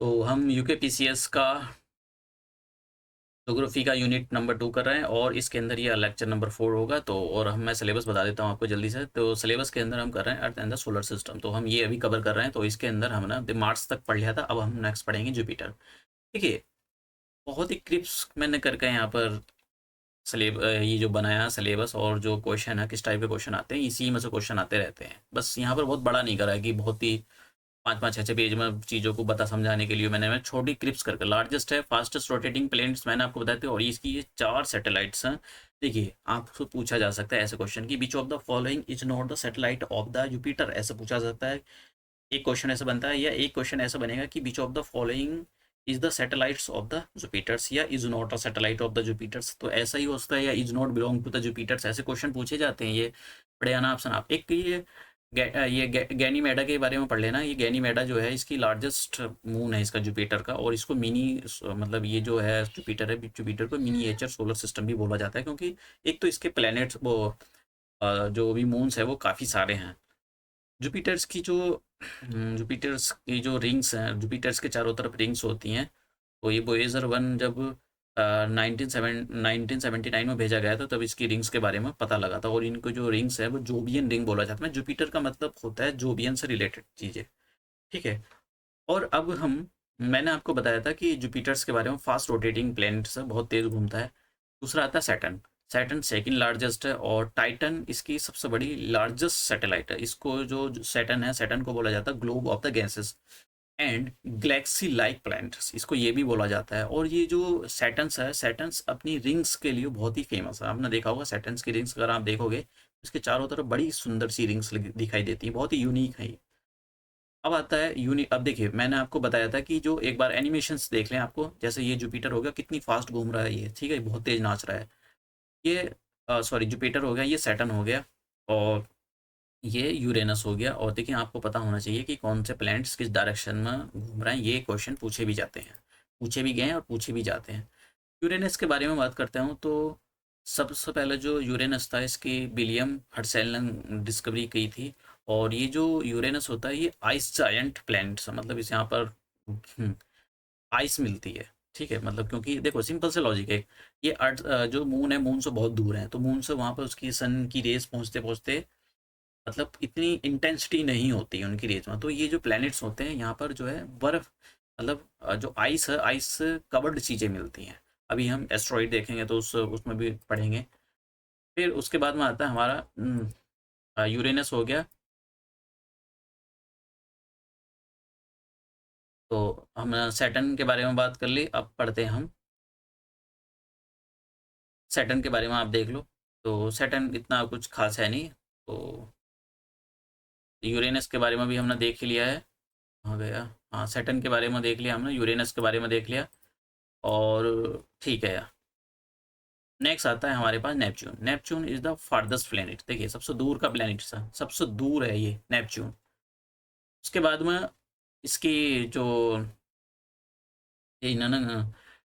तो हम यूकेपीसीएस का ज्योग्राफी का यूनिट नंबर 2 कर रहे हैं और इसके अंदर ये लेक्चर नंबर 4 होगा। तो और मैं सिलेबस बता देता हूँ आपको जल्दी से। तो सिलेबस के अंदर हम कर रहे हैं earth and the solar system, तो हम ये अभी कवर कर रहे हैं। तो इसके अंदर हम ना मार्स तक पढ़ लिया था, अब हम नेक्स्ट पढ़ेंगे जुपिटर। ठीक है, बहुत ही क्रिप्स मैंने करके यहाँ पर ये जो बनाया सिलेबस और जो क्वेश्चन है किस टाइप के क्वेश्चन आते हैं, इसी में से क्वेश्चन आते रहते हैं। बस यहाँ पर बहुत बड़ा नहीं करा है कि बहुत ही 5-5 6-6 पेज में चीज़ों को बता समझाने के लिए मैं छोटी क्लिप्स करके। लार्जेस्ट है फास्टेस्ट रोटेटिंग प्लेनेट्स मैंने आपको बताया था, और इसकी ये 4 सैटेलाइट्स हैं। देखिए, आपसे पूछा जा सकता है ऐसे क्वेश्चन की which of the following is not the satellite of the Jupiter, ऐसे पूछा जा सकता है। एक क्वेश्चन ऐसा बनता है, या एक क्वेश्चन ऐसा बनेगा कि which of the following is the satellites of the Jupiters, या is not a satellite of the Jupiters. तो ऐसा ही हो सकता है, या is not belong to the Jupiters, ऐसे क्वेश्चन पूछे जाते हैं। ये बड़े आना ऑप्शन आप एक ये गैनीमेडा के बारे में पढ़ लेना। ये गैनीमेडा जो है इसकी लार्जेस्ट मून है इसका जुपिटर का, और इसको मिनी मतलब ये जो है जुपिटर है, जुपिटर को मिनिएचर सोलर सिस्टम भी बोला जाता है, क्योंकि एक तो इसके प्लैनेट्स वो जो भी मून्स है वो काफ़ी सारे हैं। जुपिटर्स की जो जुपिटर्स की जो रिंग्स हैं, जुपिटर्स के चारों तरफ रिंग्स होती हैं। तो ये वोएजर 1 जब 1979 में भेजा गया था, तब इसकी रिंग्स के बारे में पता लगा था। और इनको जो रिंग्स है वो जोबियन रिंग बोला जाता है। जुपिटर का मतलब होता है जोबियन से रिलेटेड चीज़ें। ठीक है, और अब हम मैंने आपको बताया था कि जुपिटर्स के बारे में फास्ट रोटेटिंग प्लैनेट्स है, बहुत तेज़ घूमता है। दूसरा आता है सैटर्न। सैटर्न सेकंड लार्जेस्ट है, और टाइटन इसकी सबसे बड़ी लार्जेस्ट सैटेलाइट है। इसको जो सैटर्न है, सैटर्न को बोला जाता है globe of the gases and Galaxy like planets, इसको ये भी बोला जाता है। और ये जो सैटर्न्स है, सैटर्न्स अपनी रिंग्स के लिए बहुत ही फेमस है। आपने देखा होगा सैटर्न्स की रिंग्स अगर आप देखोगे, इसके चारों तरफ बड़ी सुंदर सी रिंग्स दिखाई देती हैं, बहुत ही यूनिक है ये। अब आता है अब देखिए, मैंने आपको बताया था कि जो एक बार एनिमेशंस देख लें आपको, जैसे ये जुपिटर हो गया, कितनी फास्ट घूम रहा है ये, ठीक है, बहुत तेज नाच रहा है ये। सॉरी, जुपिटर हो गया, ये सैटर्न हो गया, और ये यूरेनस हो गया। और देखिए, आपको पता होना चाहिए कि कौन से प्लैनेट्स किस डायरेक्शन में घूम रहे हैं। ये क्वेश्चन पूछे भी जाते हैं, पूछे भी गए हैं और पूछे भी जाते हैं। यूरेनस के बारे में बात करते हूँ तो सबसे पहले जो यूरेनस था, इसकी विलियम हर्शेल ने डिस्कवरी की थी। और ये जो यूरेनस होता है, ये आइस जायंट प्लैनेट्स, मतलब इस यहाँ पर आइस मिलती है। ठीक है, मतलब क्योंकि देखो सिंपल से लॉजिक है, ये अर्थ जो मून है, मून से बहुत दूर है, तो मून से वहाँ पर उसकी सन की रेस पहुँचते पहुँचते मतलब इतनी इंटेंसिटी नहीं होती है उनकी रेस में। तो ये जो प्लैनेट्स होते हैं यहाँ पर जो है बर्फ, मतलब जो आइस है, आइस कवर्ड चीज़ें मिलती हैं। अभी हम एस्ट्रॉइड देखेंगे तो उसमें भी पढ़ेंगे। फिर उसके बाद में आता है हमारा यूरेनस हो गया। तो हम सैटर्न के बारे में बात कर ली, अब पढ़ते हैं हम सैटर्न के बारे में। आप देख लो, तो सैटर्न इतना कुछ खास है नहीं। तो यूरेनस के बारे में भी हमने देख ही लिया है, हो गया। हाँ, सैटर्न के बारे में देख लिया हमने, यूरेनस के बारे में देख लिया, और ठीक है। नेक्स्ट आता है हमारे पास Neptune. Neptune is the farthest planet. देखिए, सबसे दूर का प्लेनेट, सबसे दूर है ये नेपच्यून। उसके बाद में इसकी जो ये इन्होंने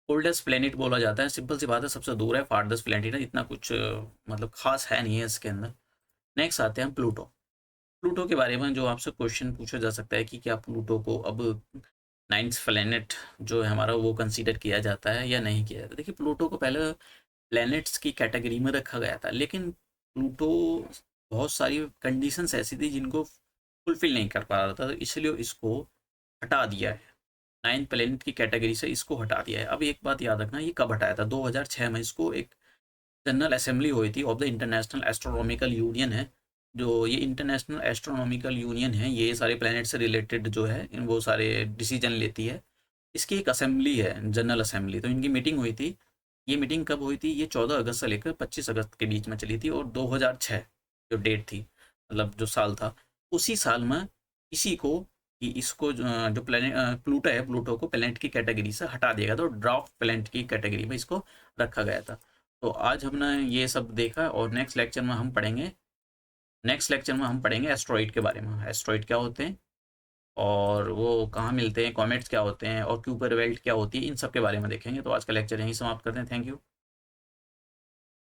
ओल्डेस्ट प्लेनेट बोला जाता है। सिंपल सी बात है, सबसे दूर है, फार्देस्ट प्लेनेट है, इतना कुछ मतलब खास है नहीं है इसके अंदर। नेक्स्ट आते हैं हम प्लूटो। प्लूटो के बारे में जो आपसे क्वेश्चन पूछा जा सकता है कि क्या प्लूटो को अब नाइन्थ प्लेनेट जो है हमारा वो कंसीडर किया जाता है या नहीं किया जाता। देखिए, प्लूटो को पहले प्लैनेट्स की कैटेगरी में रखा गया था, लेकिन प्लूटो बहुत सारी कंडीशंस ऐसी थी जिनको फुलफिल नहीं कर पा रहा था, तो इसलिए इसको हटा दिया है। नाइन्थ प्लैनेट की कैटेगरी से इसको हटा दिया है। अब एक बात याद रखना, ये कब हटाया था? 2006 में इसको एक जनरल असेंबली हुई थी of the international astronomical union है। जो ये इंटरनेशनल एस्ट्रोनॉमिकल यूनियन है, ये सारे प्लैनेट से रिलेटेड जो है इन वो सारे डिसीजन लेती है। इसकी एक असेंबली है, जनरल असेंबली, तो इनकी मीटिंग हुई थी। ये मीटिंग कब हुई थी? ये 14 अगस्त से लेकर 25 अगस्त के बीच में चली थी, और 2006 जो डेट थी, मतलब जो साल था, उसी साल में इसी को कि इसको जो प्लेनेट प्लूटो है, प्लूटो को प्लेनेट की कैटेगरी से हटा दिया गया था, तो ड्राफ्ट प्लेनेट की कैटेगरी में इसको रखा गया था। तो आज हमने ये सब देखा, और नेक्स्ट लेक्चर में हम पढ़ेंगे एस्ट्रॉइड के बारे में। एस्ट्रॉइड क्या होते हैं, और वो कहाँ मिलते हैं, कॉमेट्स क्या होते हैं, और क्यूपर बेल्ट क्या होती है, इन सब के बारे में देखेंगे। तो आज का लेक्चर यहीं समाप्त करते हैं। Thank you.